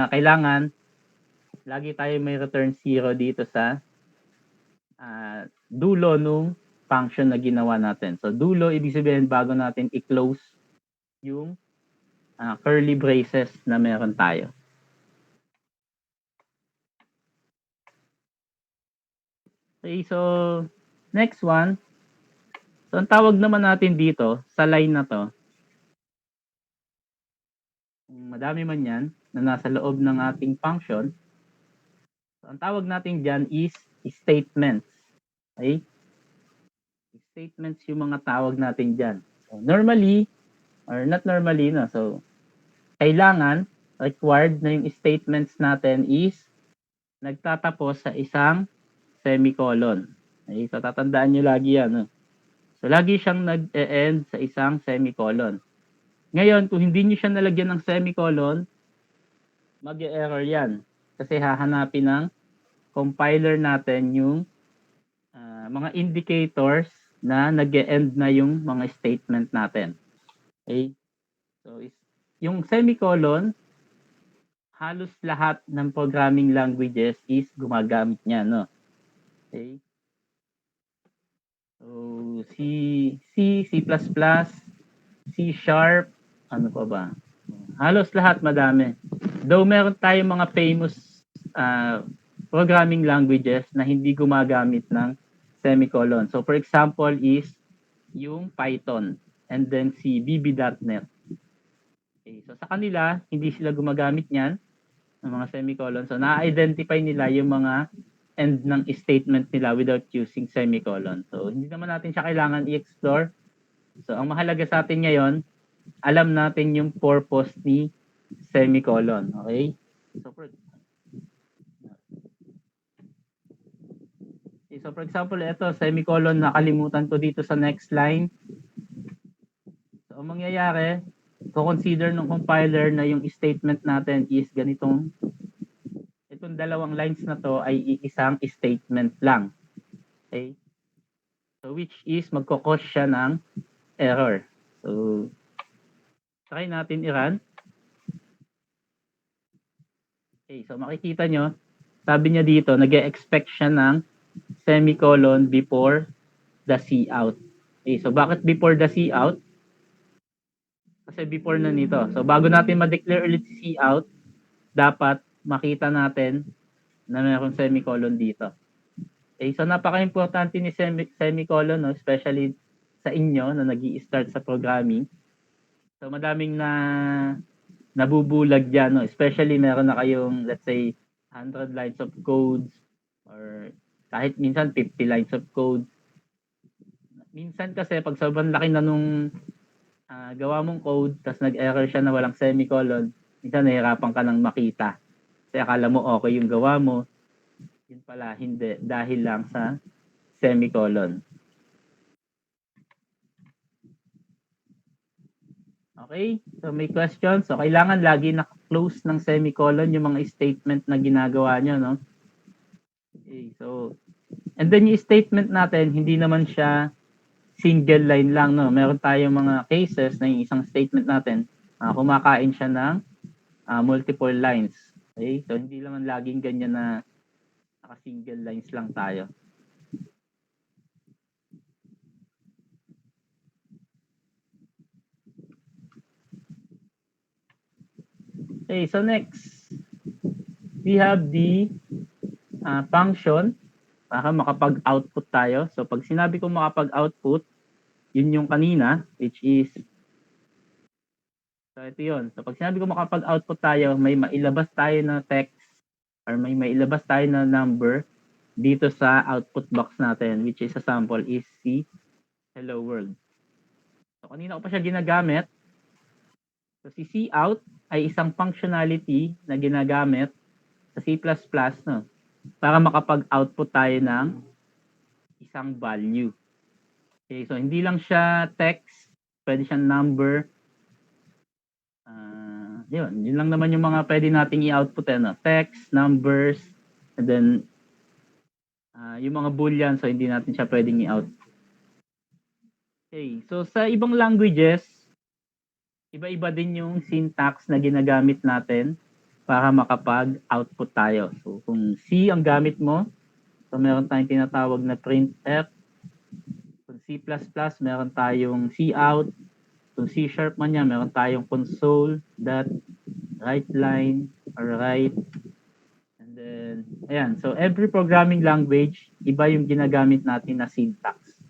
kailangan lagi tayo may return 0 dito sa dulo nung function na ginawa natin. So dulo, ibig sabihin bago natin i-close yung curly braces na meron tayo. Okay, so next one. So ang tawag naman natin dito sa line na to, madami man yan na nasa loob ng ating function. So ang tawag natin dyan is statements. Okay? Statements yung mga tawag natin dyan. So normally, or not normally, no? So kailangan, required na yung statements natin is nagtatapos sa isang semicolon. Okay? So tatandaan nyo lagi yan. No? So lagi siyang nag-e-end sa isang semicolon. Ngayon, kung hindi nyo siya nalagyan ng semicolon, mag-e-error yan. Kasi hahanapin ng compiler natin yung mga indicators na nag-e-end na yung mga statement natin. Okay? So, yung semicolon, halos lahat ng programming languages is gumagamit niya, no? Okay? So, C, C++, C#, ano pa ba? Halos lahat madami. Though meron tayong mga famous programming languages na hindi gumagamit ng semicolon. So for example is yung Python and then si VB.NET. Okay, so sa kanila, hindi sila gumagamit niyan ng mga semicolon. So na-identify nila yung mga end ng statement nila without using semicolon. So hindi naman natin siya kailangan i-explore. So ang mahalaga sa atin ngayon, alam natin yung purpose ni semicolon. Okay? So for example, ito, semicolon, nakalimutan ko dito sa next line. So ang mangyayari, consider ng compiler na yung statement natin is ganitong, itong dalawang lines na to ay isang statement lang. Okay? So which is magkakause siya ng error. So try natin i-run. Okay, so makikita nyo, sabi niya dito, nag-e-expect siya ng semicolon before the cout. Okay, so bakit before the cout? Kasi before na nito. So bago natin ma-declare ulit si cout, dapat makita natin na mayroong semicolon dito. Okay, so napaka-importante ni semicolon, no? Especially sa inyo na nag-i-start sa programming. So madaming nabubulag dyan, no? Especially meron na kayong, let's say, 100 lines of codes or kahit minsan 50 lines of code. Minsan kasi pag sobrang laki na nung gawa mong code, tapos nag-error siya na walang semicolon, minsan nahihirapan ka nang makita. Kasi akala mo okay yung gawa mo, yun pala hindi, dahil lang sa semicolon. Okay? So may question? So kailangan lagi naka-close ng semicolon yung mga statement na ginagawa nyo, no? Okay, so, and then yung statement natin, hindi naman siya single line lang, no? Meron tayong mga cases na yung isang statement natin, kumakain siya ng multiple lines. Okay? So, hindi naman laging ganyan na naka-single lines lang tayo. Okay, so next, we have the function para makapag-output tayo. So, pag sinabi ko makapag-output, yun yung kanina, which is, so ito yun. So, pag sinabi ko makapag-output tayo, may mailabas tayo na text or may mailabas tayo na number dito sa output box natin, which is a sample is si hello world. So, kanina ko pa siya ginagamit. So, si cout ay isang functionality na ginagamit sa C++, no? Para makapag-output tayo ng isang value. Okay, so hindi lang siya text, pwede siyang number. Yun lang naman yung mga pwede nating i-output, no? Text, numbers, and then yung mga boolean, so hindi natin siya pwedeng i-output. Okay, so sa ibang languages, iba-iba din yung syntax na ginagamit natin para makapag-output tayo. So, kung C ang gamit mo, so meron tayong tinatawag na printf. Kung C++, meron tayong cout. Kung C# man yan, meron tayong console.writeLine or write. And then, ayan. So, every programming language, iba yung ginagamit natin na syntax.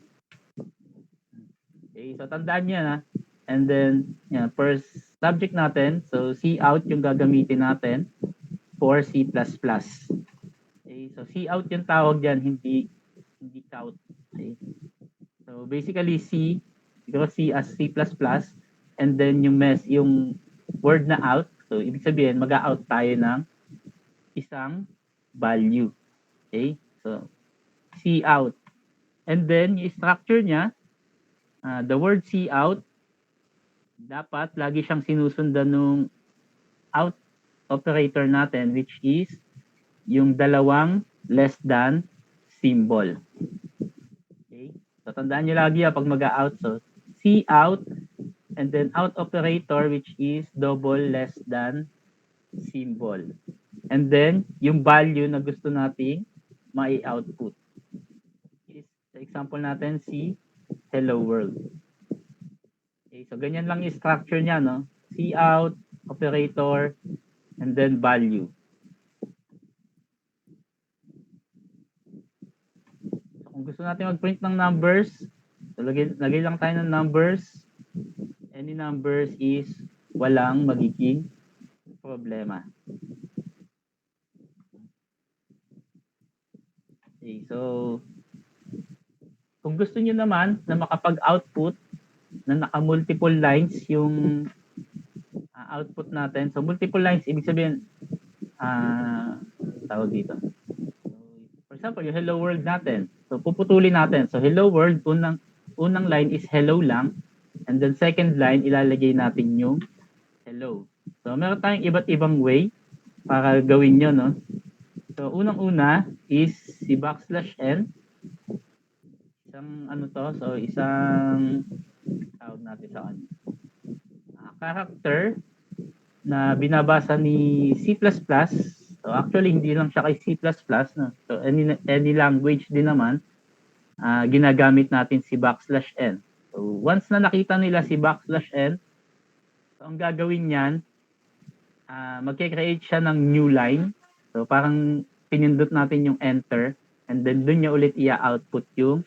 Okay, so tandaan niya na. And then, yan, first subject natin, so cout yung gagamitin natin for C++. Okay, so cout yung tawag dyan, hindi count. Okay. So basically C, because C as C++, and then yung word na out, so ibig sabihin mag-out tayo ng isang value. Okay, so cout. And then yung structure niya, the word cout, dapat lagi siyang sinusundan ng out operator natin, which is yung dalawang less than symbol. Okay? So tandaan nyo lagi pag mag-out. So cout and then out operator, which is double less than symbol. And then yung value na gusto nating mai-output. Sa example natin, si hello world. Okay, so ganyan lang yung structure niya, no? Cout, operator, and then value. So kung gusto natin mag-print ng numbers, so lagay lang tayo ng numbers. Any numbers is walang magiging problema. Okay, so kung gusto niyo naman na makapag-output na naka-multiple lines yung output natin. So multiple lines, ibig sabihin, tawag dito. So, for example, yung hello world natin. So puputulin natin. So hello world, unang line is hello lang. And then second line, ilalagay natin yung hello. So meron tayong iba't ibang way para gawin nyo, no? So unang-una is si \n. Isang ano to, so isang tawag natin sa kanya. Character na binabasa ni C++. So actually hindi lang siya kay C++, no? So any language din naman ginagamit natin si \n. So once na nakita nila si \n, so ang gagawin niyan, magke-create siya ng new line. So parang pinindot natin yung enter and then dun niya ulit i-output yung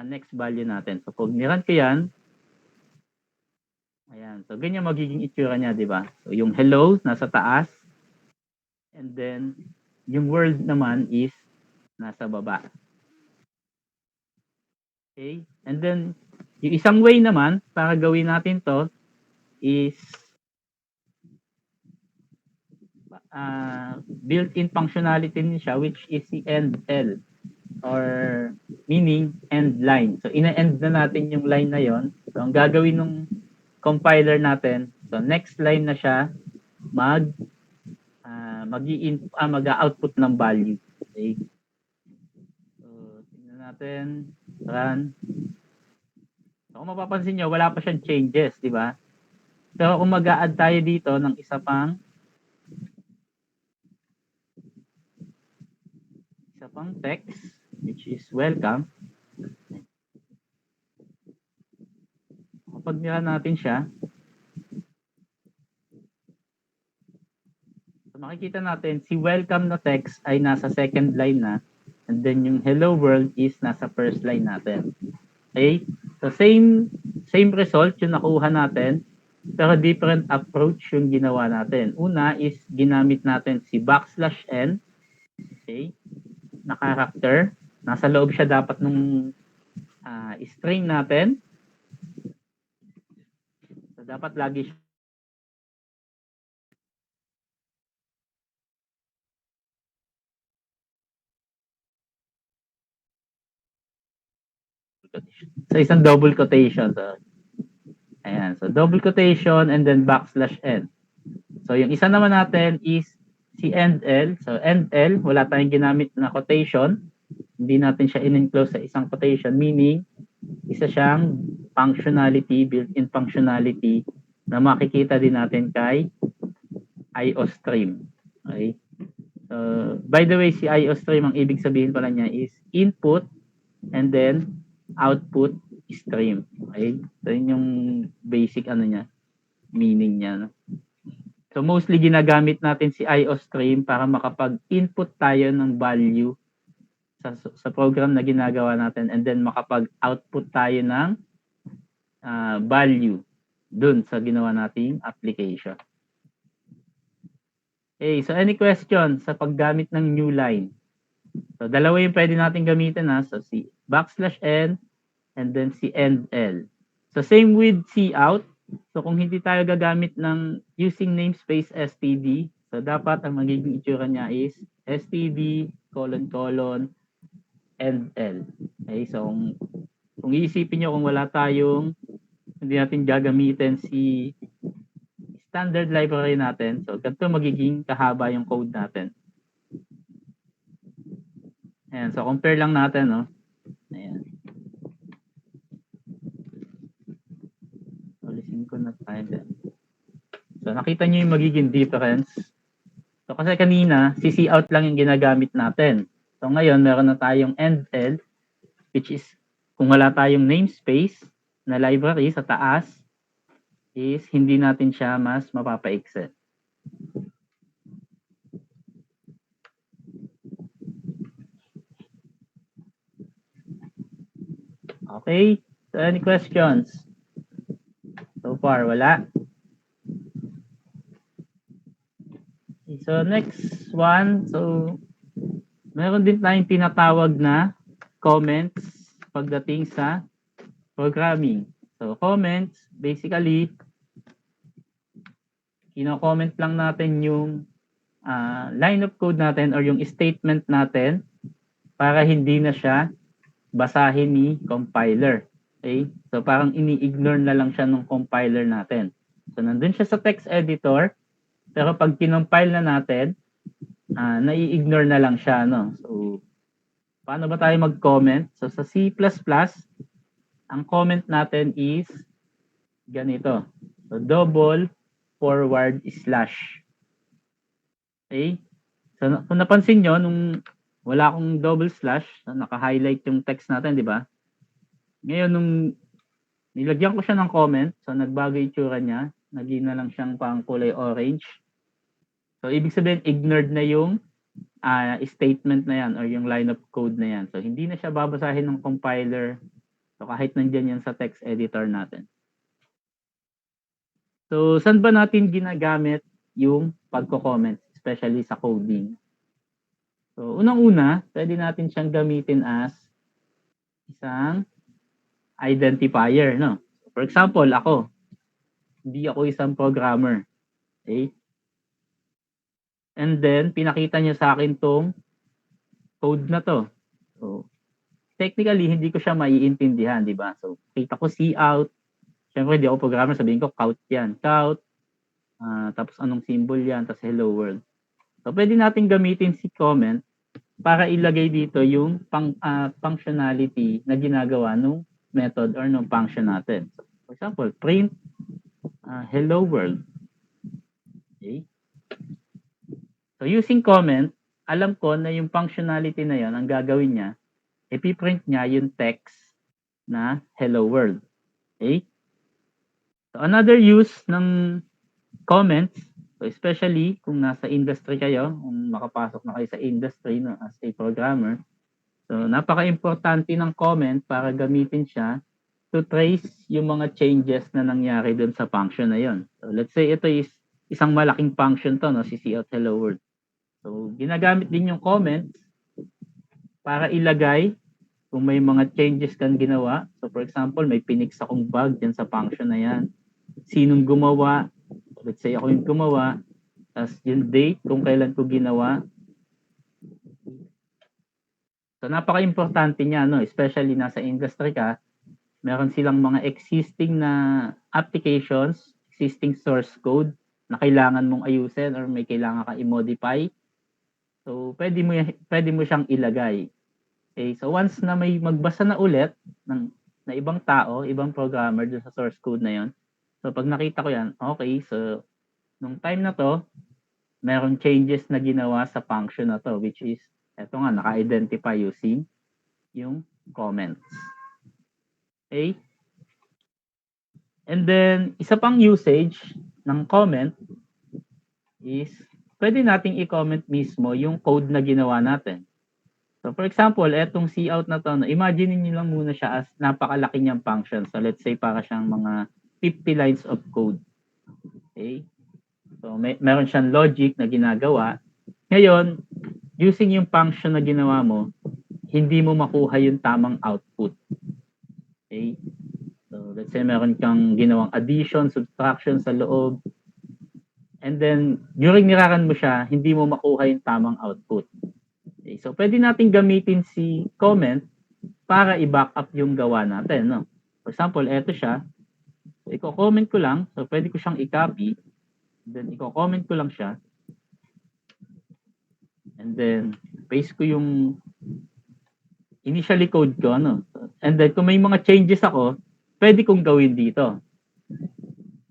next value natin. So pag niran ko yan, ayan. So ganyan magiging itsura niya, di ba? So yung hello nasa taas and then yung world naman is nasa baba. Okay? And then yung isang way naman para gawin natin to is built-in functionality din siya, which is si endl or meaning end line. So ina-end na natin yung line na yon. So ang gagawin ng compiler natin, so next line na siya mag-output ng value. Okay? So tingnan natin, run. So kung mapapansin nyo, wala pa siyang changes, di ba? Pero kung mag-a-add tayo dito ng isa pang text, which is welcome. Kapag nila natin siya, so makikita natin si welcome na text ay nasa second line na, and then yung hello world is nasa first line natin. Okay? So same result yung nakuha natin, pero different approach yung ginawa natin. Una is ginamit natin si \n, okay, na character. Nasa loob siya dapat nung string natin. So dapat lagi siya so isang double quotation. So ayan, so double quotation and then \n. So yung isa naman natin is si endl. So endl, wala tayong ginamit na quotation. Hindi natin siya in-enclose sa isang quotation, meaning isa siyang functionality, built-in functionality na makikita din natin kay IOStream. Okay? So, by the way, si IOStream, ang ibig sabihin pala niya is input and then output stream. Okay? So, yun yung basic meaning niya. No? So, mostly ginagamit natin si IOStream para makapag-input tayo ng value sa program na ginagawa natin and then makapag-output tayo ng value dun sa ginawa nating application. Okay, so any question sa paggamit ng new line? So, dalawa yung pwede natin gamitin So, si \n and then si endl. So, same with cout. So, kung hindi tayo gagamit ng using namespace std, so dapat ang magiging itsura niya is std : endl. Okay, so kung iisipin nyo kung wala tayong hindi natin gagamitin si standard library natin, so ganito magiging kahaba yung code natin. Ayan, so compare lang natin, no? Ayan. Ulisin ko na tayo din. So nakita nyo yung magiging difference. So kasi kanina, si cout lang yung ginagamit natin. So ngayon, meron na tayong endl, which is kung wala tayong namespace na library sa taas, is hindi natin siya mas mapapa-exit. Okay? So any questions? So far, wala. So next one, so meron din tayong tinatawag na comments pagdating sa programming. So comments, basically, kino-comment lang natin yung line of code natin or yung statement natin para hindi na siya basahin ni compiler. Okay? So parang ini-ignore na lang siya ng compiler natin. So nandun siya sa text editor, pero pag kinompile na natin, nai-ignore na lang siya. No? So paano ba tayo mag-comment? So sa C++, ang comment natin is ganito. So double forward slash. Okay? So kung napansin nyo, nung wala akong double slash, naka-highlight yung text natin, di ba? Ngayon, nung nilagyan ko siya ng comment, so nagbago yung itsura niya, naging na lang siyang pang kulay orange. So, ibig sabihin, ignored na yung statement na yan or yung line of code na yan. So, hindi na siya babasahin ng compiler. So, kahit nandyan yan sa text editor natin. So, saan ba natin ginagamit yung pagko-comment, especially sa coding? So, unang-una, pwede natin siyang gamitin as isang identifier, no? For example, hindi ako isang programmer. Okay? And then, pinakita niya sa akin tong code na to. So, technically, hindi ko siya maiintindihan, di ba? So, kita ko cout. Siyempre, hindi ako programmer. Sabihin ko, cout yan. Cout. Tapos, anong symbol yan? Tapos, hello world. So, pwede natin gamitin si comment para ilagay dito yung functionality na ginagawa nung method or nung function natin. So, for example, print hello world. Okay? So, using comment, alam ko na yung functionality na yon ang gagawin niya, ipiprint niya yung text na hello world. Okay? So, another use ng comments, so especially kung nasa industry kayo, kung makapasok na kayo sa industry no, as a programmer, so napaka-importante ng comment para gamitin siya to trace yung mga changes na nangyari dun sa function na yon. So let's say ito is isang malaking function to, no, si cout hello world. So ginagamit din yung comments para ilagay kung may mga changes kang ginawa. So for example, may pinix akong bug dyan sa function na yan. Sinong gumawa? Let's say ako yung gumawa, tapos yung date kung kailan ko ginawa. So napaka-importante niya, no? Especially nasa industry ka, meron silang mga existing na applications, existing source code na kailangan mong ayusin or may kailangan ka i-modify. So pwede mo siyang ilagay. Okay, so once na may magbasa na ulit na ibang tao, ibang programmer doon sa source code na 'yon. So pag nakita ko 'yan, okay, so nung time na to, merong changes na ginawa sa function na to, which is, eto nga, naka-identify using yung comments. Okay? And then, isa pang usage ng comment is, pwede nating i-comment mismo yung code na ginawa natin. So, for example, etong cout na to, imagine niyo lang muna siya as napakalaki niyang function. So, let's say para siyang mga 50 lines of code. Okay? So, meron siyang logic na ginagawa. Ngayon, using yung function na ginawa mo, hindi mo makuha yung tamang output. Okay? So, let's say meron kang ginawang addition, subtraction sa loob. And then, during niraran mo siya, hindi mo makuha yung tamang output. Okay? So, pwede natin gamitin si comment para i-back up yung gawa natin. No? For example, eto siya. So, i-comment ko lang. So, pwede ko siyang i-copy. Then, i-comment ko lang siya. And then, paste ko yung initially code ko. Ano? And then, kung may mga changes ako, pwede kong gawin dito.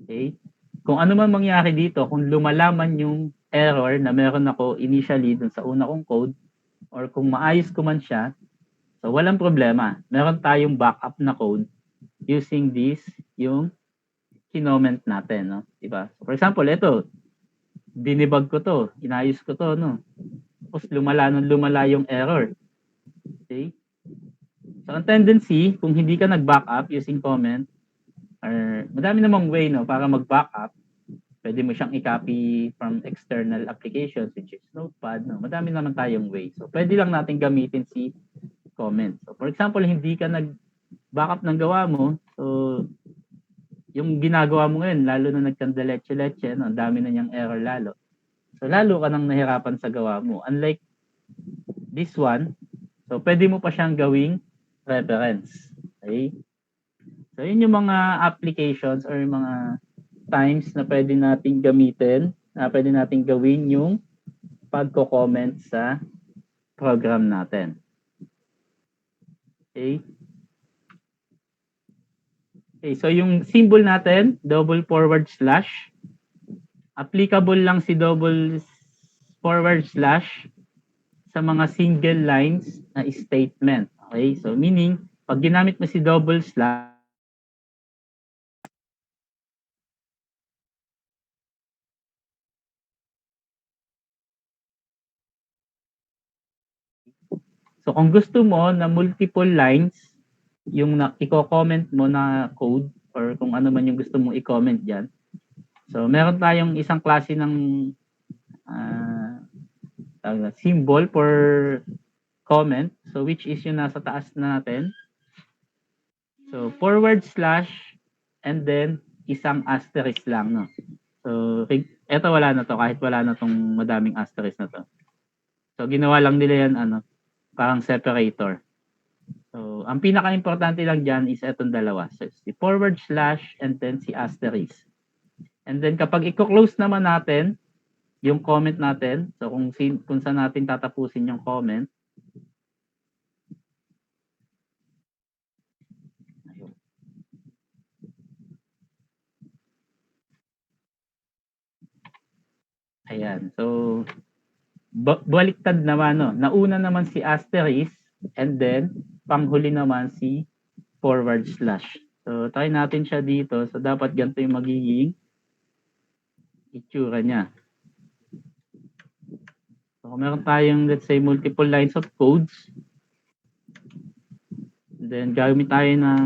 Okay? Kung ano man mangyari dito, kung lumalaman yung error na meron ako initially dun sa una kong code, or kung maayos ko man siya, so walang problema. Meron tayong backup na code using this, yung kinoment natin. No? Diba? So, for example, ito, dinibag ko to, inayos ko to, no? Tapos lumala yung error. Okay? So, ang tendency, kung hindi ka nag-backup using comment, or madami namang way, no, para mag-backup, pwede mo siyang i-copy from external applications, which is Notepad, no? Madami naman tayong way. So, pwede lang natin gamitin si comment. So, for example, hindi ka nag-backup ng gawa mo, so, yung ginagawa mo ngayon, lalo na nagkandaletse-letse, no, ang dami na niyang error lalo. So, lalo ka nang nahirapan sa gawa mo. Unlike this one, so, pwede mo pa siyang gawing reference. Okay? So, yun yung mga applications or mga times na pwede nating gamitin, na pwede nating gawin yung pagko-comment sa program natin. Okay? Okay, so yung symbol natin, double forward slash, applicable lang si double forward slash sa mga single lines na statement. Okay? So, meaning, pag ginamit mo si double slash, so kung gusto mo na multiple lines, yung i-comment mo na code or kung ano man yung gusto mong i-comment dyan. So, meron tayong isang klase ng symbol for comment. So, which is yung nasa taas natin. So, forward slash and then isang asterisk lang. No? So, eto wala na to kahit wala na tong madaming asterisk na to. So, ginawa lang nila yan parang separator. So, ang pinaka-importante lang dyan is etong dalawa. So, si forward slash and then si asterisk. And then, kapag i-close naman natin yung comment natin, so kung saan natin tatapusin yung comment, ayan. So, baliktad naman, no? Nauna naman si asterisk and then panghuli naman si forward slash. So, try natin siya dito. So, dapat ganito yung magiging itsura niya. So, kung meron tayong, let's say, multiple lines of codes, then gagawin tayo ng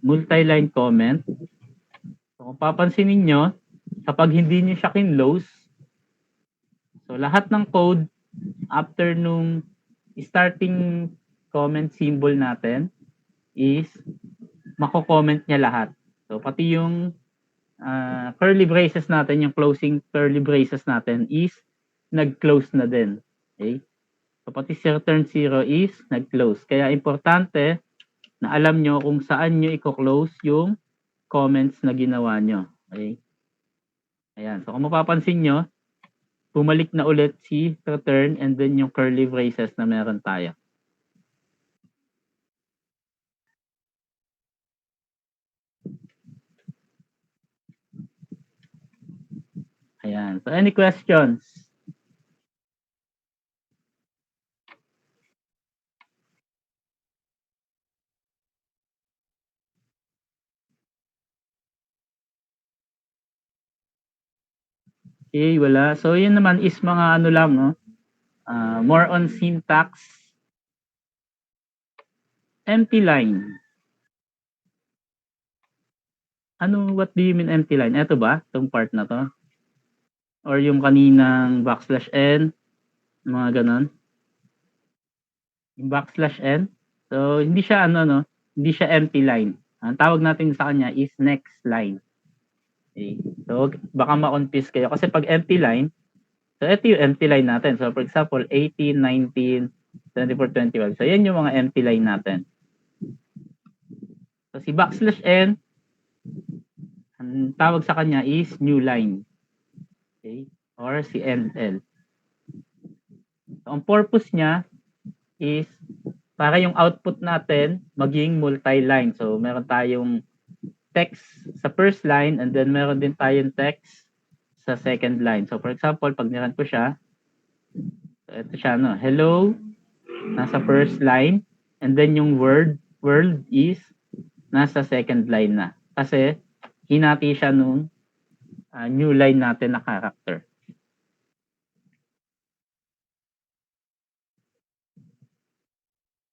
multi-line comment. So, kung papansin niyo, kapag hindi niyo siya kinlose, so lahat ng code after nung starting comment symbol natin is mako-comment niya lahat. So, pati yung curly braces natin, yung closing curly braces natin is nag-close na din. Okay? So, pati si return 0 is nag-close. Kaya importante na alam nyo kung saan nyo i-close yung comments na ginawa nyo. Okay? Ayan. So, kung mapapansin nyo, bumalik na ulit si return and then yung curly braces na meron tayo. Ayan. So, any questions? Okay, wala. So, yun naman is mga ano lang, no? More on syntax. Empty line. What do you mean empty line? Ito ba? Itong part na to? Or yung kaninang \n, mga ganon? Yung \n. So, hindi siya no? Hindi siya empty line. Ang tawag natin sa kanya is next line. Okay. So, baka ma-confuse kayo. Kasi pag empty line, so ito yung empty line natin. So, for example, 18, 19, 24, 21. So, yan yung mga empty line natin. So, si \n, ang tawag sa kanya is new line. Okay? Or si NL. So, ang purpose niya is para yung output natin maging multi-line. So, meron tayong text sa first line and then meron din tayong text sa second line. So, for example, pag niran ko siya, so ito siya, no? Hello, nasa first line, and then yung world is nasa second line na. Kasi, hinati siya nung new line natin na character.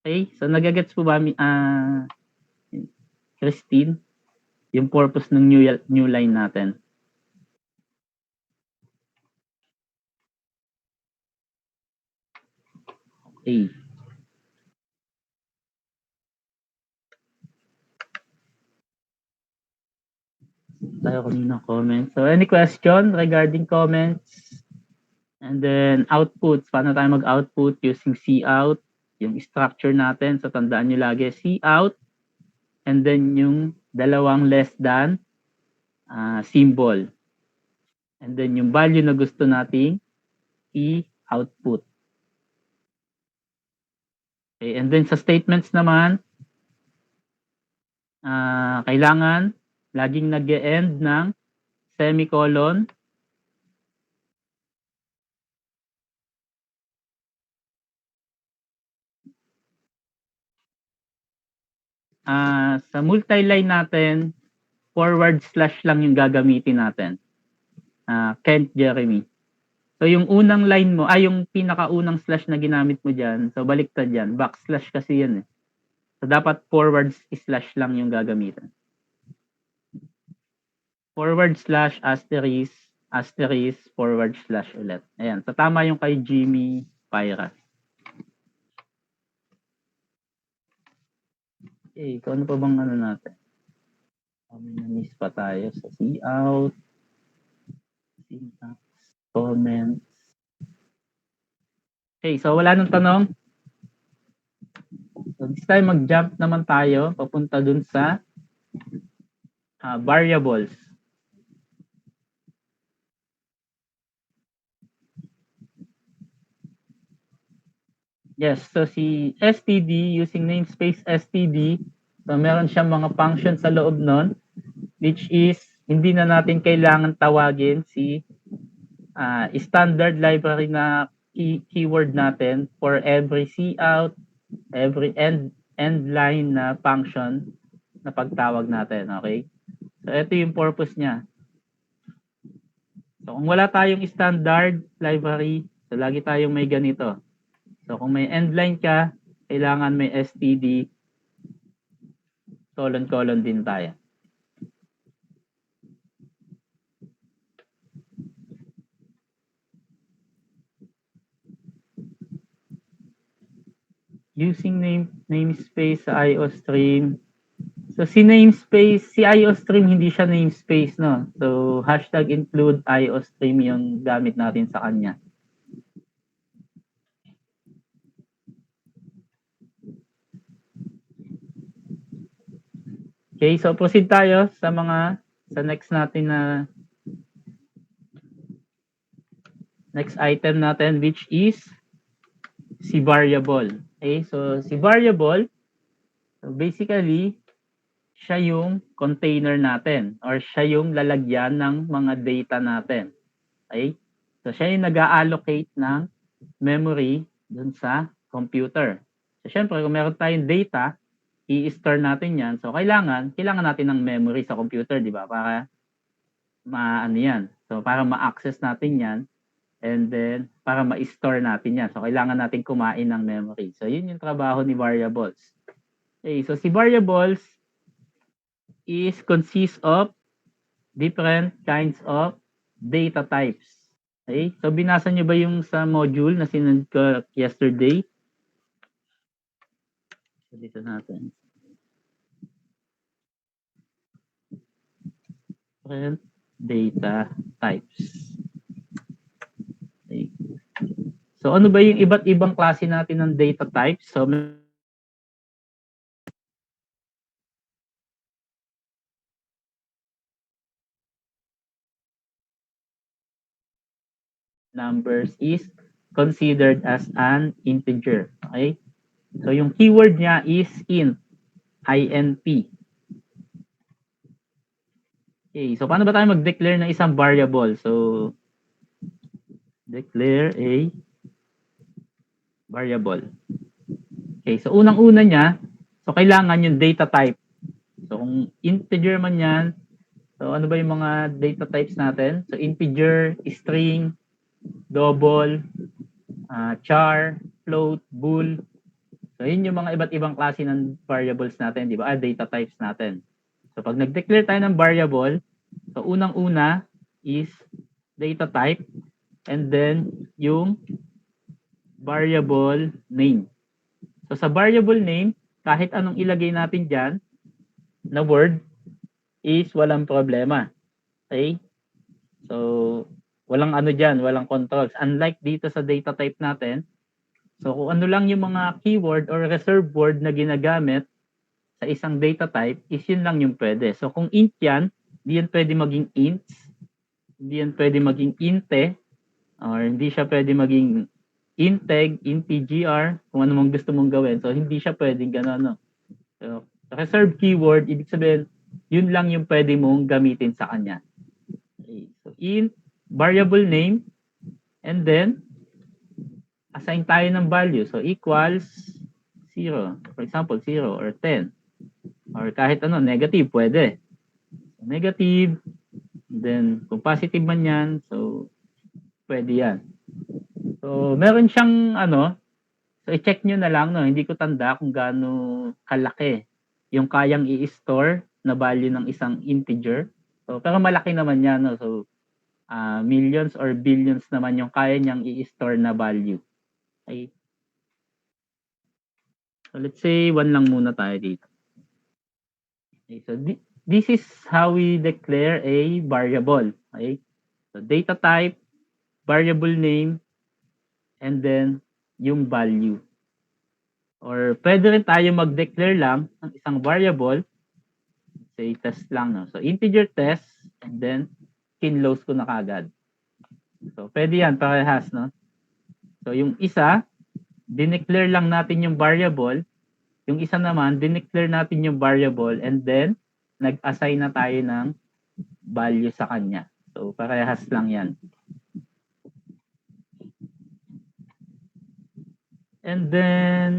Okay, so nagagets po ba, Christine, yung purpose ng new line natin? Okay. Tayo kanina comments. So, any question regarding comments? And then, outputs. Paano tayo mag-output using cout? Yung structure natin. So, tandaan nyo lagi, cout. And then, yung dalawang less than symbol. And then, yung value na gusto nating i-output. Okay. And then, sa statements naman, kailangan laging nag-e-end ng semicolon. Sa multi-line natin, forward slash lang yung gagamitin natin. Kent Jeremy. So yung unang line mo, yung pinakaunang slash na ginamit mo dyan, so baliktad yan, backslash kasi yan eh. So dapat forward slash lang yung gagamitin. Forward slash, asterisk, forward slash ulit. Ayan, so tama yung kay Jimmy Pyra. Okay, kung ano pa bang ano natin? Na-miss pa tayo sa cout, syntax, comments. Okay, so wala nang tanong. So this time mag-jump naman tayo papunta dun sa variables. Yes, so si STD, using namespace STD, so meron siyang mga functions sa loob nun, which is hindi na natin kailangan tawagin si standard library na keyword natin for every cout, every end line na function na pagtawag natin, okay? So ito yung purpose niya. So kung wala tayong standard library, so lagi tayong may ganito. So kung may end line ka, kailangan may std colon din tayo. Using namespace sa IOStream. So si IOStream hindi siya namespace, no? So hashtag include IOStream yung gamit natin sa kanya. Okay, so proceed tayo sa next natin na next item natin, which is si variable. Okay, so si variable, so basically, siya yung container natin or siya yung lalagyan ng mga data natin. Okay? So siya yung nag-allocate ng memory dun sa computer. So syempre, kung meron tayong data, i-store natin yan. So kailangan natin ng memory sa computer, di ba? Para maano yan, So, para ma-access natin yan, and then, para ma-store natin yan. So, kailangan natin kumain ng memory. So, yun yung trabaho ni variables. Okay, so si variables is consists of different kinds of data types. Okay, so binasa nyo ba yung sa module na sinend ko yesterday? So, dito natin. Different data types. Okay. So ano ba yung iba't ibang klase natin ng data types? So numbers is considered as an integer. Okay? So yung keyword niya is int, int. Okay, so paano ba tayo mag-declare ng isang variable? So declare a variable. Okay, so unang-una niya, so kailangan yung data type. So kung integer man yan, so ano ba yung mga data types natin? So integer, string, double, char, float, bool. So yun yung mga iba't ibang klase ng variables natin, di ba? Data types natin. So pag nag-declare tayo ng variable, so unang-una is data type and then yung variable name. So sa variable name, kahit anong ilagay natin dyan na word is walang problema. Okay? So walang ano dyan, walang controls. Unlike dito sa data type natin, so kung ano lang yung mga keyword or reserved word na ginagamit sa isang data type, is yun lang yung pwede. So kung int yan, hindi yan pwede maging ints, hindi yan pwede maging inte, or hindi siya pwede maging integ, intgr, kung ano mong gusto mong gawin. So hindi siya pwedeng gano'n. No? So reserved keyword, ibig sabihin, yun lang yung pwede mong gamitin sa kanya. Okay. So int, variable name, and then assign tayo ng value. So equals 0. For example, 0 or 10. Or kahit ano, negative, pwede. So, negative, then kung positive man yan, so pwede yan. So meron siyang ano, so i-check nyo na lang, no? Hindi ko tanda kung gaano kalaki yung kayang i-store na value ng isang integer. So pero malaki naman yan, no? So millions or billions naman yung kaya niyang i-store na value. Okay. So let's say 1 lang muna tayo dito. Okay, so this is how we declare a variable. Okay? So data type, variable name, and then yung value. Or pwede rin tayo mag-declare lang ng isang variable. Say test lang. No? So integer test, and then kinlose ko na kagad. So pwede yan, parehas. No? So yung isa, dineclare lang natin yung variable. Yung isa naman, dineclare natin yung variable and then nag-assign na tayo ng value sa kanya. So, parehas lang yan. And then,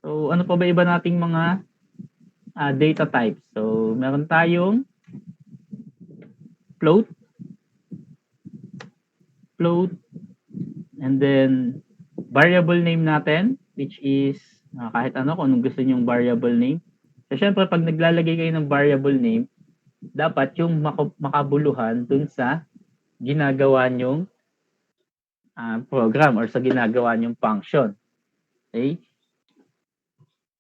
so ano pa ba iba nating mga data types? So, meron tayong float, and then variable name natin, which is kahit ano, kung anong gusto nyong variable name. So, syempre, pag naglalagay kayo ng variable name, dapat yung makabuluhan dun sa ginagawa nyong program or sa ginagawa nyong function. Okay?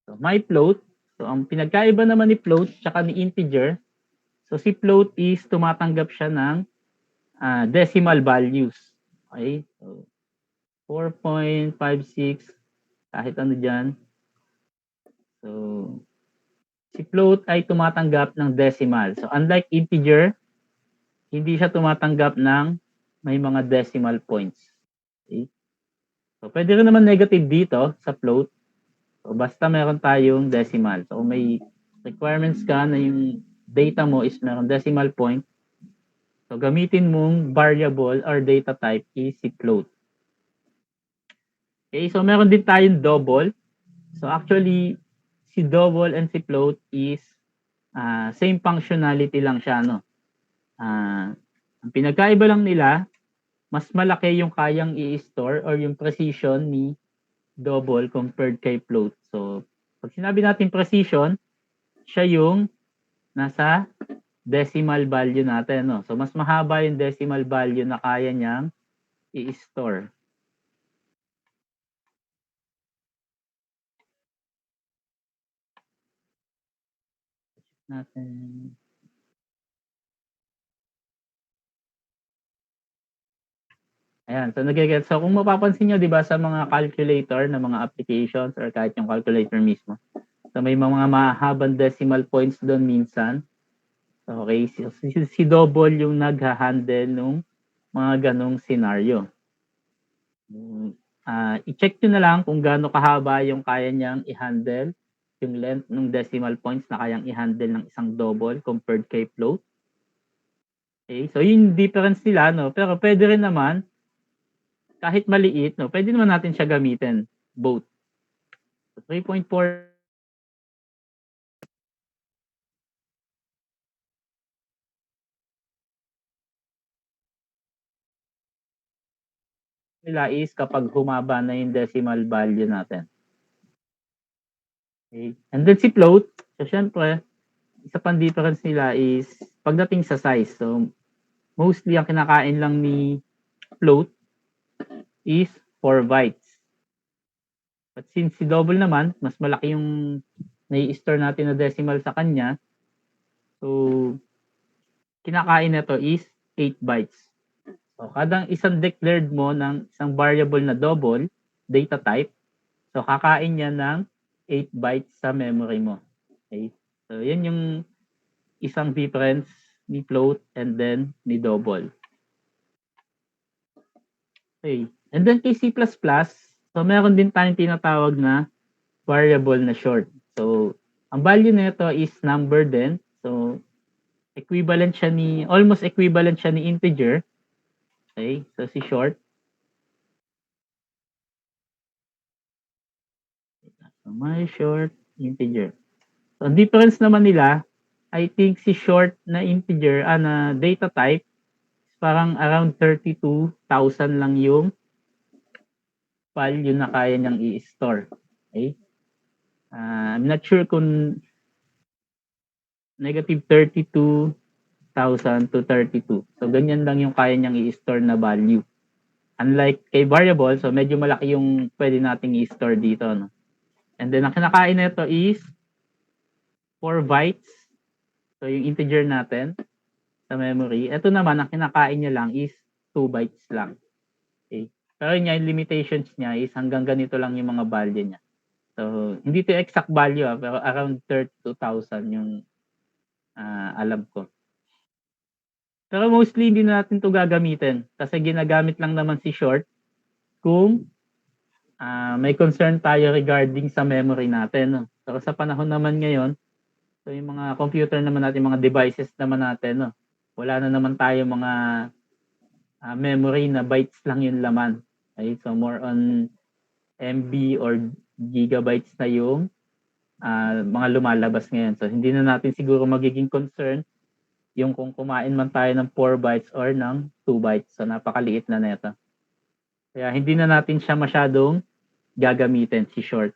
So, my float. So, ang pinagkaiba naman ni float tsaka ni integer, so si float is tumatanggap siya ng decimal values. Okay? So, 4.56, kahit ano dyan. So, si float ay tumatanggap ng decimal. So, unlike integer, hindi siya tumatanggap ng may mga decimal points. Okay? So, pwede rin naman negative dito sa float. So, basta meron tayong decimal. So, kung may requirements ka na yung data mo is meron decimal point, so gamitin mong variable or data type is si float. Okay, so meron din tayong double. So, actually, si double and si float is same functionality lang siya, no? Ang pinagkaiba lang nila, mas malaki yung kayang i-store or yung precision ni double compared kay float. So, pag sinabi natin precision, siya yung nasa decimal value natin. No? So, mas mahaba yung decimal value na kaya niyang i-store. Natin. Ayan, so nagigets. So kung mapapansin nyo, di ba, sa mga calculator na mga applications or kahit yung calculator mismo, so may mga mahabang decimal points doon minsan. So, okay, si double yung nag-handle nung mga ganong scenario. I-check nyo na lang kung gaano kahaba yung kaya niyang i-handle, yung length ng decimal points na kayang i-handle ng isang double compared kay float. Okay, so yung difference nila, no? Pero pwede rin naman, kahit maliit, no, pwede naman natin siya gamitin, both. So 3.4 nila is kapag humaba na yung decimal value natin. Okay. And then si float, so syempre, isa pang difference nila is pagdating sa size. So mostly ang kinakain lang ni float is 4 bytes. But since si double naman, mas malaki yung nai-store natin na decimal sa kanya, so kinakain na to is 8 bytes. So kadang isang declared mo ng isang variable na double, data type, so kakain niya ng 8 bytes sa memory mo. Okay? So yan yung isang difference ni float and then ni double. Okay. And then kay C++, so meron din tayong tinatawag na variable na short. So, ang value nito is number din. So, almost equivalent siya ni integer. Okay, so si short. So, my short integer. So, ang difference naman nila, I think si short na integer, na data type, parang around 32,000 lang yung value na kaya niyang i-store. Okay? I'm not sure kung negative 32,000 to 32. So, ganyan lang yung kaya niyang i-store na value. Unlike kay variable, so medyo malaki yung pwede nating i-store dito. No? And then, ang kinakain nito is 4 bytes. So, yung integer natin sa memory. Ito naman, ang kinakain niya lang is 2 bytes lang. Okay? Pero yung limitations niya is hanggang ganito lang yung mga value niya. So, hindi to exact value, pero around 32,000 yung alam ko. Pero mostly, hindi na natin to gagamitin. Kasi ginagamit lang naman si short kung may concern tayo regarding sa memory natin. No? So, sa panahon naman ngayon, so yung mga computer naman natin, mga devices naman natin, no? Wala na naman tayo mga memory na bytes lang yung laman. Okay? So, more on MB or gigabytes na yung mga lumalabas ngayon. So, hindi na natin siguro magiging concern yung kung kumain man tayo ng 4 bytes or ng 2 bytes. So, napakaliit na nito. Kaya hindi na natin siya masyadong gagamitin, si short.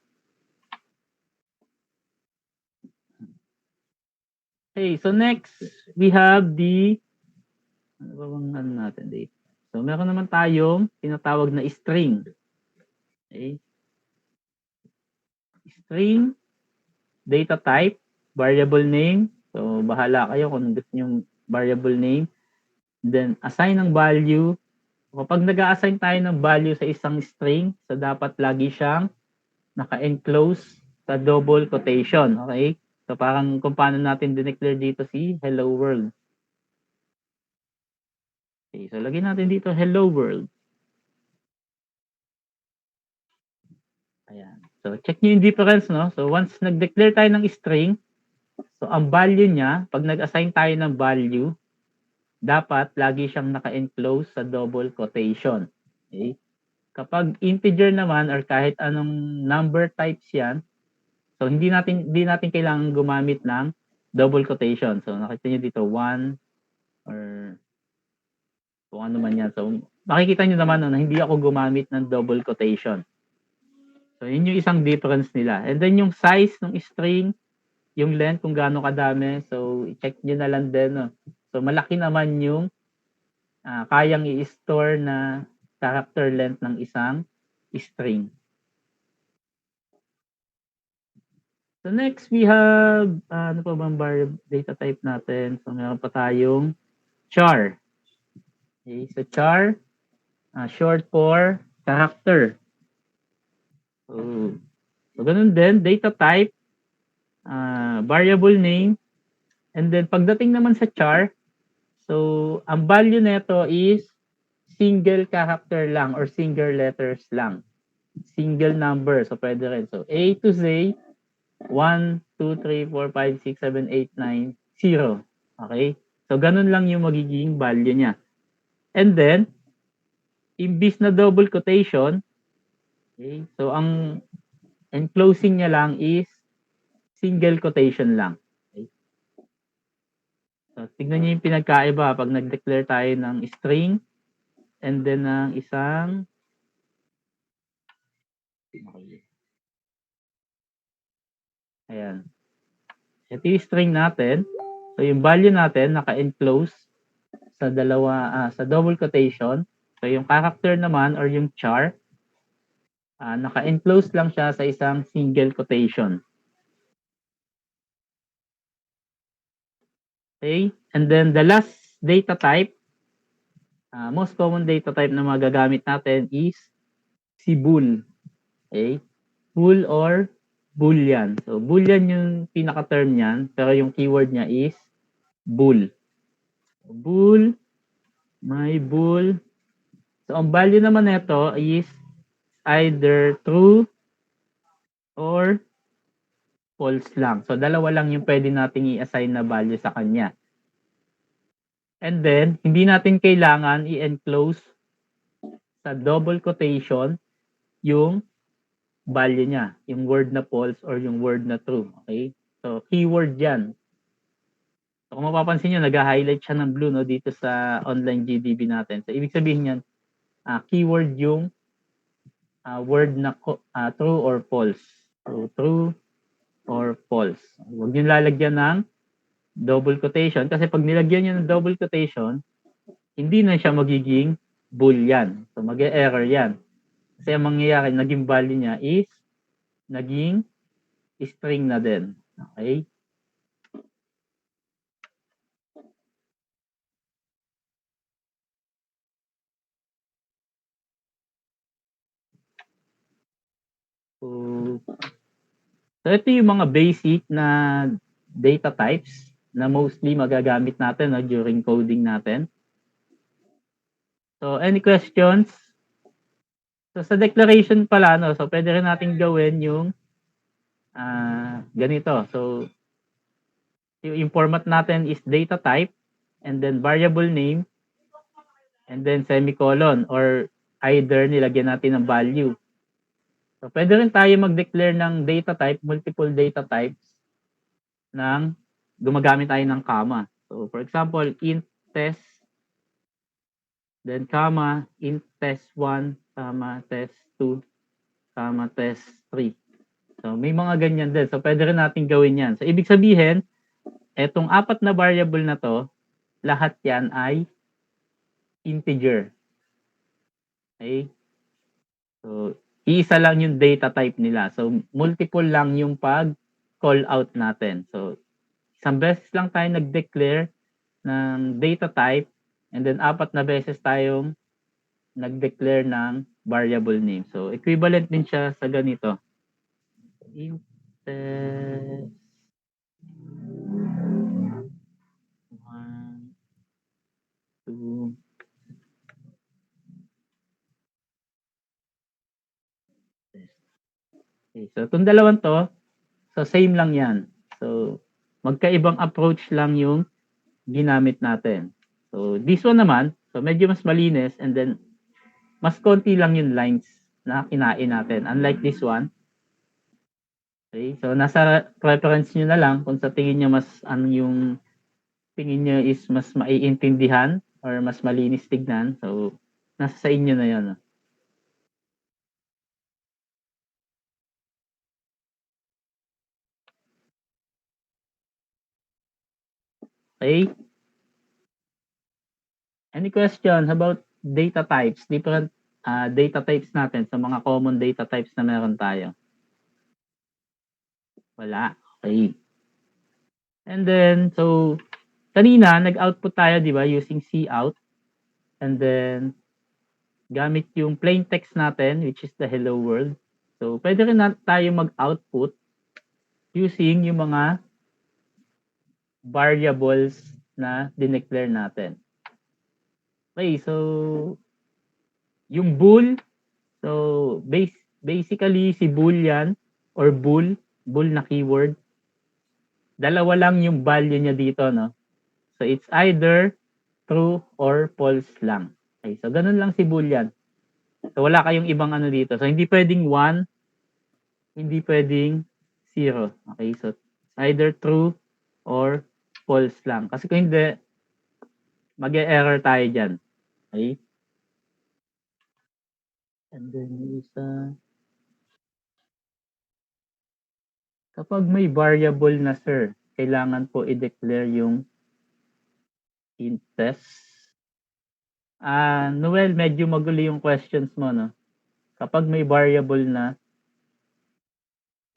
Okay, so next, we have ano ba bang natin dito? So, meron naman tayong tinatawag na string. Okay. String, data type, variable name. So, bahala kayo kung gusto nyo variable name. Then, assign ng value. Kapag nag-a-assign tayo ng value sa isang string, so dapat lagi siyang naka-enclose sa double quotation. Okay? So, parang kung paano natin dineclare dito si hello world. Okay, so lagyan natin dito hello world. Ayan. So, check nyo yung difference, no? So, once nag-declare tayo ng string, so, ang value niya, pag nag-assign tayo ng value, dapat lagi siyang naka-enclose sa double quotation. Okay? Kapag integer naman or kahit anong number types yan, so, hindi natin kailangan gumamit ng double quotation. So, nakita nyo dito, 1 or kung ano man yan. So, makikita nyo naman na hindi ako gumamit ng double quotation. So, yun yung isang difference nila. And then yung size ng string, yung length kung gaano kadami. So, i-check nyo na lang din. No? So, malaki naman yung kayang i-store na character length ng isang string. So, next we have, ano pa bang data type natin? So, meron pa tayong char. Okay, so char, short for character. So ganun din, data type, variable name, and then pagdating naman sa char, so ang value nito is single character lang or single letters lang. Single number, so pwede rin. So A to Z, 1, 2, 3, 4, 5, 6, 7, 8, 9, 0. Okay? So ganun lang yung magiging value niya. And then, imbis na double quotation, okay, so ang enclosing niya lang is single quotation lang. Okay? So, tignan niyo yung pinagkaiba pag nag-declare tayo ng string and then ng isang ayan. Ito yung string natin. So, yung value natin naka-enclose sa sa double quotation. So, yung character naman or yung char, naka-enclose lang siya sa isang single quotation. Okay? And then the last data type, most common data type na magagamit natin is si bool. Okay? Bool or boolean. So, boolean yung pinaka-term niyan, pero yung keyword niya is bool. Bool, may bool. So, ang value naman nito is either true or false lang. So, dalawa lang yung pwede nating i-assign na value sa kanya. And then, hindi natin kailangan i-enclose sa double quotation yung value niya, yung word na false or yung word na true. Okay? So, keyword yan. So, kung mapapansin nyo, nag-highlight siya ng blue no, dito sa online GDB natin. So, ibig sabihin yan, keyword yung word na true or false. So, true or false. Huwag nyo lalagyan ng double quotation kasi pag nilagyan nyo ng double quotation, hindi na siya magiging boolean. So, mag-error yan. Kasi ang mangyayari, naging value niya is naging string na din. Okay? So ito yung mga basic na data types na mostly magagamit natin during coding natin. So any questions? So sa declaration pala, so pwede rin natin gawin yung ganito. So yung format natin is data type and then variable name and then semicolon or either nilagyan natin ng value. So pwede rin tayo mag-declare ng data type, multiple data types ng gumagamit tayo ng comma. So for example, int test, then comma, int test1, comma, test2, comma, test3. So may mga ganyan din. So pwede rin natin gawin yan. So ibig sabihin, etong apat na variable na to, lahat yan ay integer. Okay? So iisa lang yung data type nila. So multiple lang yung pag call out natin. So isang beses lang tayo nag-declare ng data type and then apat na beses tayong nag-declare ng variable name. So equivalent din siya sa ganito. Int test 1, 2, okay. So itong dalawang to, so same lang yan. So magkaibang approach lang yung ginamit natin. So this one naman, so medyo mas malinis and then mas konti lang yung lines na kinain natin. Unlike this one. Okay, so nasa preference nyo na lang kung sa tingin nyo mas ano yung tingin nyo is mas maiintindihan or mas malinis tignan. So, nasa sa inyo na yun. Okay? Any questions about data types? Different data types natin sa mga common data types na meron tayo. Wala. Okay. And then, so, kanina, nag-output tayo, di ba, using cout. And then, gamit yung plain text natin, which is the hello world. So, pwede rin tayo mag-output using yung mga variables na dineclare natin. Okay, so, yung bool, so, basically, si boolean or bool na keyword, dalawa lang yung value niya dito, no? So, it's either true or false lang. Okay, so, ganun lang si boolean. So, wala kayong ibang ano dito. So, hindi pwedeng 1, hindi pwedeng 0. Okay, so, either true or false lang. Kasi kung hindi, mag-e-error tayo dyan. Okay? And then, isa, kapag may variable na, sir, kailangan po i-declare yung int test. Noel, medyo magulo yung questions mo, no? Kapag may variable na,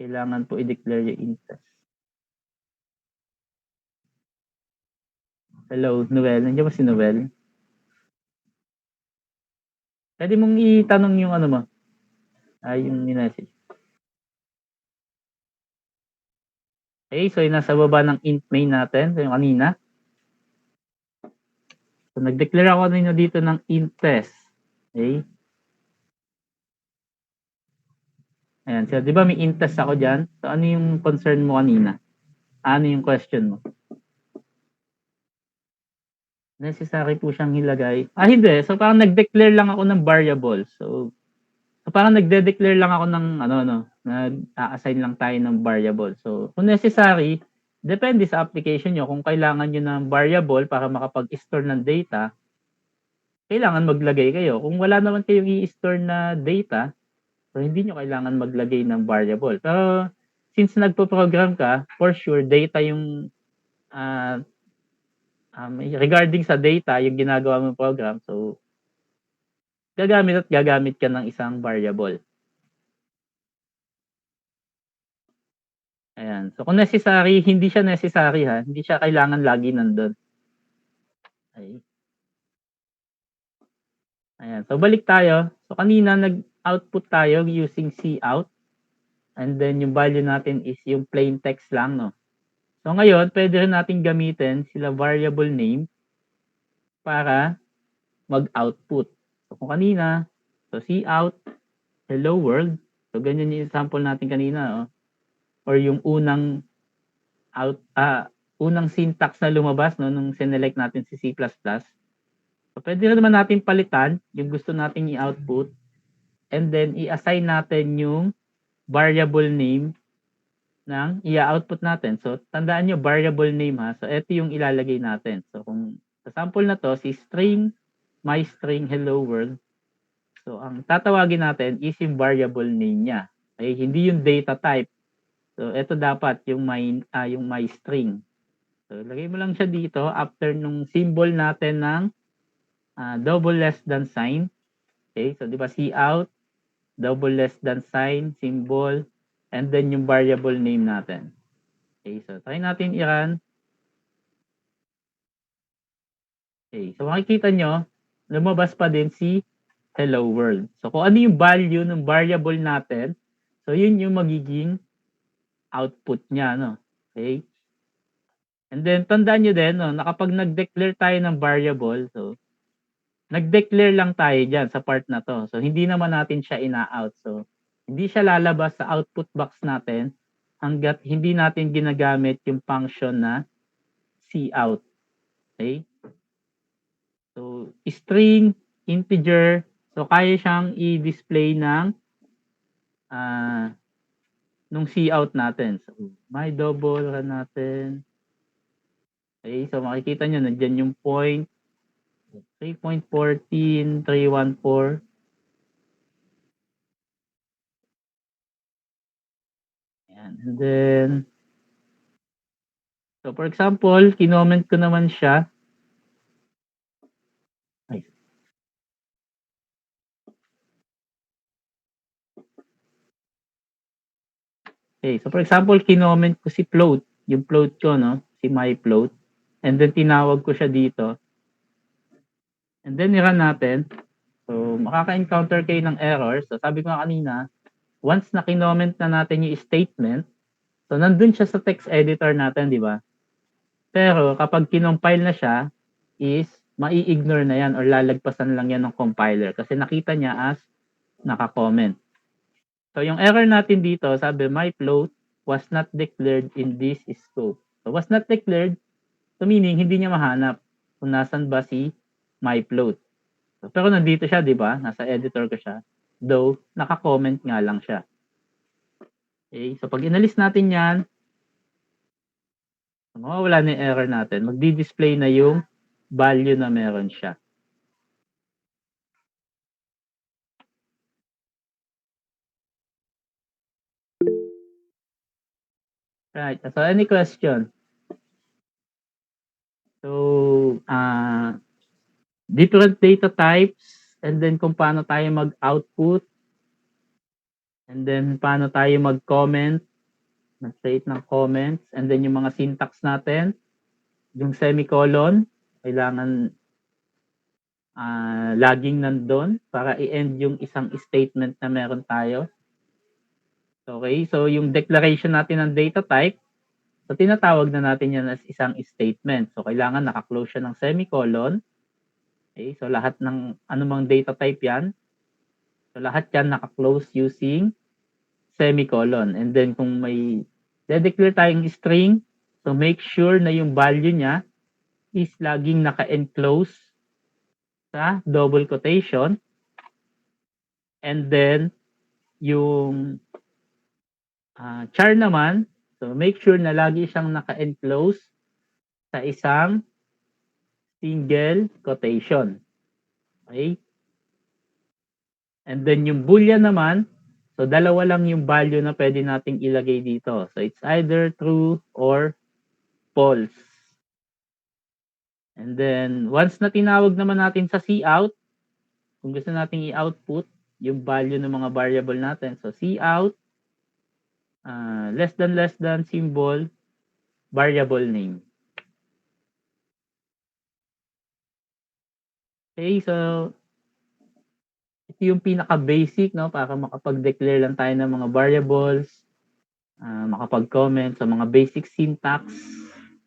kailangan po i-declare yung int test. Hello, Noel. Nandiyan ba si Noel? Pwede mong itanong yung ano mo. Yung message. Okay, so yung nasa baba ng int main natin, so yung kanina. So nag-declare ako kanina dito ng int test. Okay? Ayan, so di ba may int test ako dyan? So ano yung concern mo kanina? Ano yung question mo? Necessary po siyang ilagay. Hindi. So parang nag-declare lang ako ng variable. So parang nagde-declare lang ako ng nag-a-assign lang tayo ng variable. So kung necessary, depende sa application nyo. Kung kailangan nyo ng variable para makapag-store ng data, kailangan maglagay kayo. Kung wala naman kayong i-store na data, so hindi nyo kailangan maglagay ng variable. Pero since nagpo-program ka, for sure, data yung regarding sa data, yung ginagawa mong program, so gagamit ka ng isang variable. Ayan. So kung necessary, hindi siya necessary ha. Hindi siya kailangan lagi nandun. Okay. Ayan. So balik tayo. So kanina nag-output tayo using cout. And then yung value natin is yung plain text lang, no? So ngayon, pwede rin natin gamitin sila variable name para mag-output. So kung kanina, so cout, hello world. So ganyan yung example natin kanina, oh. Or yung unang unang syntax na lumabas, no, nung sinelect natin si C++. So pwede rin naman natin palitan yung gusto nating i-output and then i-assign natin yung variable name ng i-output natin. So tandaan nyo, variable name ha. So ito yung ilalagay natin. So kung sa sample na to, si string, my string hello world. So ang tatawagin natin is yung variable name niya. Okay, hindi yung data type. So ito dapat yung my string. So lagay mo lang siya dito after nung symbol natin ng double less than sign. Okay, so di ba cout, double less than sign, symbol, and then yung variable name natin. Okay, so try natin i-run. Okay, so makikita nyo, lumabas pa din si hello world. So kung ano yung value ng variable natin, so yun yung magiging output niya, no? Okay? And then tandaan nyo din, no, na kapag nag-declare tayo ng variable, so nag-declare lang tayo dyan sa part na to. So hindi naman natin siya ina-out. So hindi siya lalabas sa output box natin hanggat hindi natin ginagamit yung function na cout. Okay? So, string, integer, so kaya siyang i-display ng nung cout natin. So, may double run natin. Okay, so makikita nyo, nandyan yung point. 3.14, 314. Ayan. And then, so for example, kinoment ko naman siya. Ay. Okay, so for example, kinoment ko si float, yung float ko, no? Si my float. And then tinawag ko siya dito. And then i-run natin. So makaka-encounter kayo ng error. So sabi ko nga kanina, once na kinoment na natin yung statement, so nandun siya sa text editor natin, di ba? Pero kapag kinompile na siya, is mai-ignore na yan or lalagpasan lang yan ng compiler kasi nakita niya as naka-comment. So yung error natin dito, sabi my float was not declared in this scope. So was not declared, so meaning hindi niya mahanap kung nasan ba si my float. So, pero nandito siya, di ba? Nasa editor ko siya. Though, naka-comment nga lang siya. Okay, so pag inalis natin yan, mawawala na yung error natin. Magdi-display na yung value na meron siya. Right. So, any question? So, different data types and then kung paano tayo mag-output and then paano tayo mag-comment, mag-create ng comments and then yung mga syntax natin, yung semicolon, kailangan laging nandun para i-end yung isang statement na meron tayo. Okay, so yung declaration natin ng data type, so tinatawag na natin yan as isang statement. So kailangan naka-close siya ng semicolon. Okay, so lahat ng anumang data type yan, so lahat yan naka-close using semicolon. And then kung may de-declare tayong string, so make sure na yung value niya is laging naka-enclose sa double quotation. And then yung char naman, so make sure na lagi siyang naka-enclose sa isang single quotation. Okay? And then yung boolean naman, so dalawa lang yung value na pwede nating ilagay dito. So it's either true or false. And then once na tinawag naman natin sa cout, kung gusto nating i-output yung value ng mga variable natin, so cout, less than symbol, variable name. Okay, so ito yung pinaka-basic, no, para makapag-declare lang tayo ng mga variables, makapag-comment sa mga basic syntax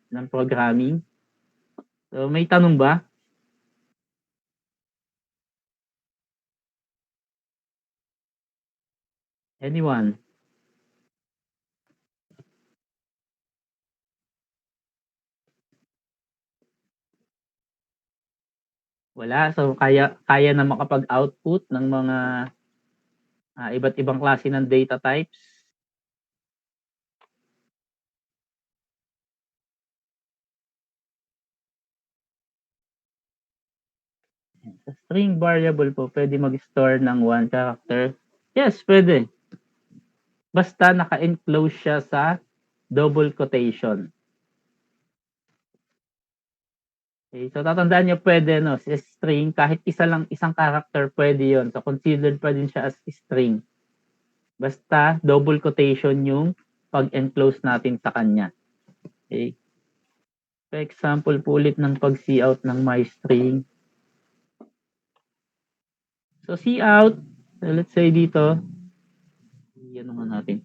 ng programming. So, may tanong ba? Anyone? Wala. So, kaya na makapag-output ng mga iba't ibang klase ng data types. Sa string variable po, pwede mag-store ng one character. Yes, pwede. Basta naka-enclose siya sa double quotation. Okay, so tatandaan niyo pwede, no, sa string, kahit isang character, pwede yon. So considered pa din siya as string. Basta double quotation yung pag-enclose natin sa kanya. Okay. So example po ulit ng pag-cout ng my string. So cout, so let's say dito, yan naman natin.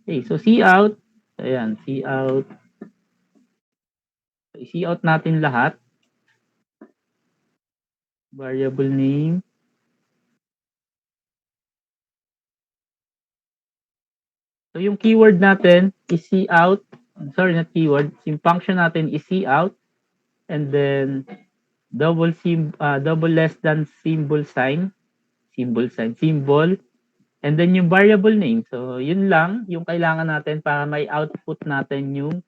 Okay, so cout, ayan, cout. So, i-cout natin lahat. Variable name. So yung keyword natin is cout. Sorry, not keyword. Yung function natin is cout. And then double less than symbol. And then yung variable name. So yun lang yung kailangan natin para may output natin yung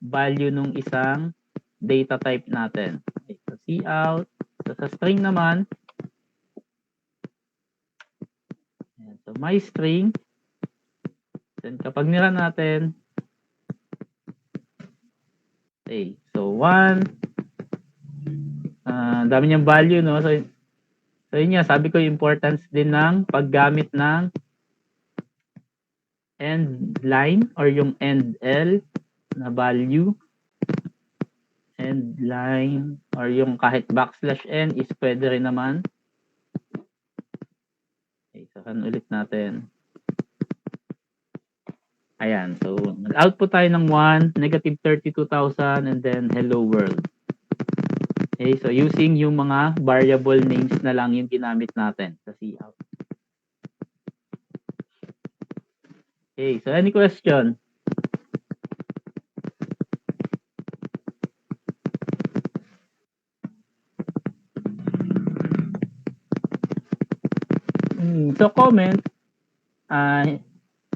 value nung isang data type natin. Okay, so cout. So sa string naman, so my string. Then kapag nira natin, okay, so 1, dami niyang value, no? So yun nga, sabi ko importance din ng paggamit ng end line or yung end L na value. End line or yung kahit backslash n is pwede rin naman. Okay, so ulit natin. Ayan, so nag-output tayo ng 1, negative 32,000, and then hello world. Okay, so using yung mga variable names na lang yung ginamit natin sa cout. Okay, so any question? So comment,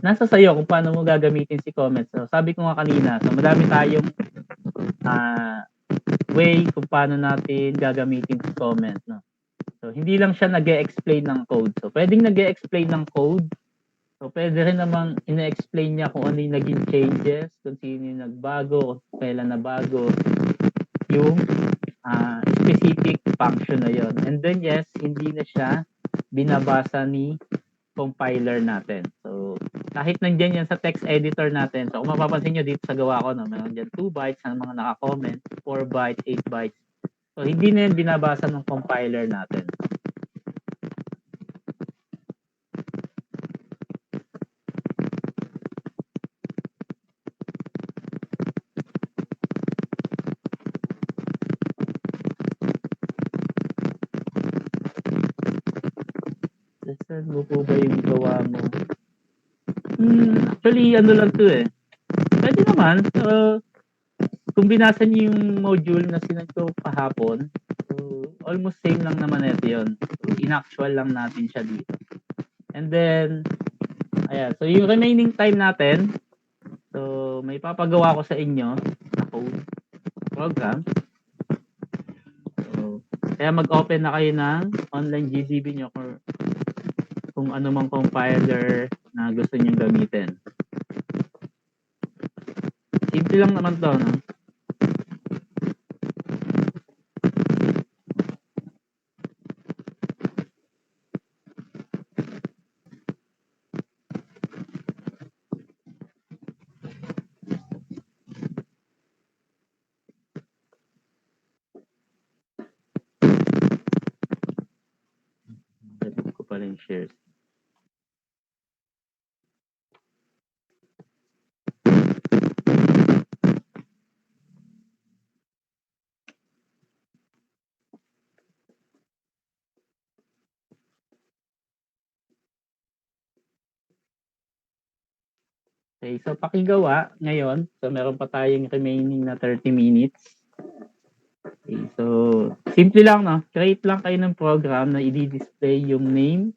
nasa sayo kung paano mo gagamitin si comment. So sabi ko nga kanina, so madami tayong way kung paano natin gagamitin si comment, no? So hindi lang siya nag-e-explain ng code. So pwedeng nag-e-explain ng code. So pwede rin namang ina-explain niya kung ano yung naging changes, kung sino yung nagbago, kung kailan nabago yung specific function na yon. And then yes, hindi na siya binabasa ni compiler natin. So kahit nandiyan yan sa text editor natin, so kung mapapansin nyo dito sa gawa ko, no, meron dyan 2 bytes ang mga naka-comment, 4 bytes, 8 bytes. So hindi na yan binabasa ng compiler natin. Saan mo po ba yung gawa mo? Actually, ano lang to eh. Pwede naman. Kung binasa niyo yung module na sinend ko kahapon, so almost same lang naman ito yun. So, in-actual lang natin siya dito. And then, ayan. So, yung remaining time natin, so, may papagawa ko sa inyo na code program. So, kaya mag-open na kayo ng online GCB nyo kung ano mang compiler na gusto nyo gamitin. Simple lang naman to, no? Edit ko pala yung shares. Okay, so pakigawa ngayon. So meron pa tayong remaining na 30 minutes. Okay, so simple lang, no? Create lang kayo ng program na i-display yung name